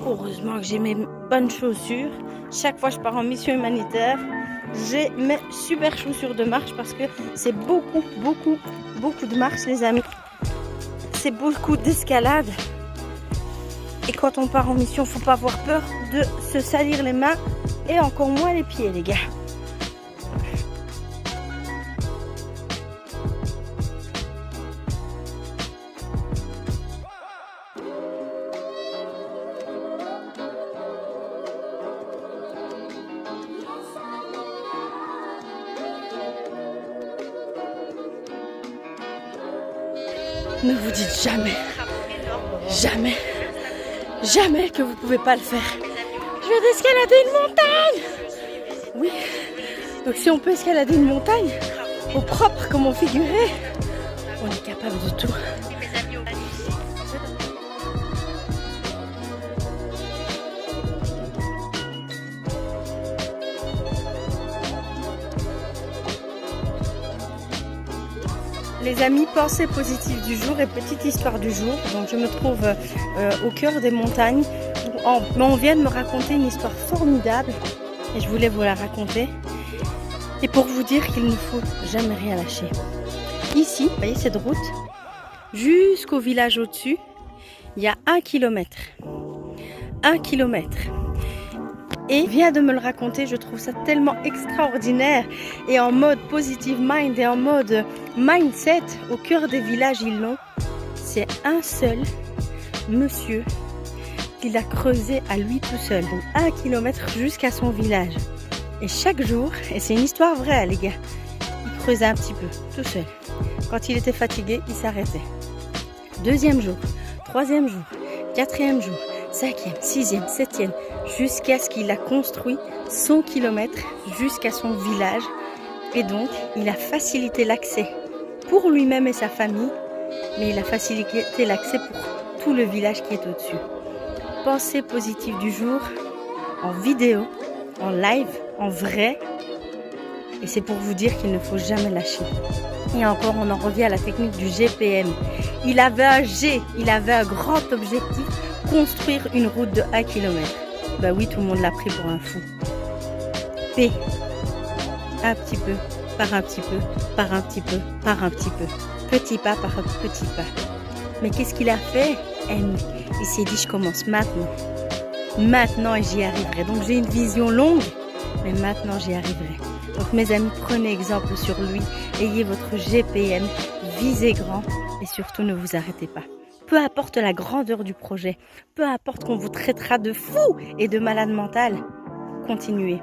Heureusement que j'ai mes bonnes chaussures. Chaque fois que je pars en mission humanitaire, j'ai mes super chaussures de marche parce que c'est beaucoup de marche, les amis. C'est beaucoup d'escalade. Et quand on part en mission, faut pas avoir peur de se salir les mains et encore moins les pieds, les gars. Ne vous dites jamais que vous pouvez pas le faire. Je vais escalader une montagne. Oui. Donc si on peut escalader une montagne, au propre comme au figuré, on est capable de tout. Les amis, pensée positive du jour et petite histoire du jour. Donc je me trouve au cœur des montagnes. On vient de me raconter une histoire formidable et je voulais vous la raconter. Et pour vous dire qu'il ne faut jamais rien lâcher. Ici, vous voyez cette route, jusqu'au village au-dessus, il y a 1 kilomètre. 1 kilomètre. Et vient de me le raconter, je trouve ça tellement extraordinaire. Et en mode positive mind et en mode mindset, au cœur des villages, ils l'ont. C'est un seul monsieur qui l'a creusé à lui tout seul. Donc 1 kilomètre jusqu'à son village. Et chaque jour, et c'est une histoire vraie les gars, il creusait un petit peu, tout seul. Quand il était fatigué, il s'arrêtait. 2e jour, 3e jour, 4e jour, 5e, 6e, 7e, jusqu'à ce qu'il a construit 100 km jusqu'à son village. Et donc, il a facilité l'accès pour lui-même et sa famille, mais il a facilité l'accès pour tout le village qui est au-dessus. Pensée positive du jour, en vidéo, en live, en vrai. Et c'est pour vous dire qu'il ne faut jamais lâcher. Et encore, on en revient à la technique du GPM. Il avait un G, il avait un grand objectif, construire une route de 1 km. Bah oui, tout le monde l'a pris pour un fou. P. Un petit peu, par un petit peu, par un petit peu, par un petit peu. Petit pas par petit pas. Mais qu'est-ce qu'il a fait? M. Il s'est dit, je commence maintenant. Maintenant, et j'y arriverai. Donc j'ai une vision longue, mais maintenant j'y arriverai. Donc mes amis, prenez exemple sur lui. Ayez votre GPM, visez grand et surtout ne vous arrêtez pas. Peu importe la grandeur du projet, peu importe qu'on vous traitera de fou et de malade mental, continuez.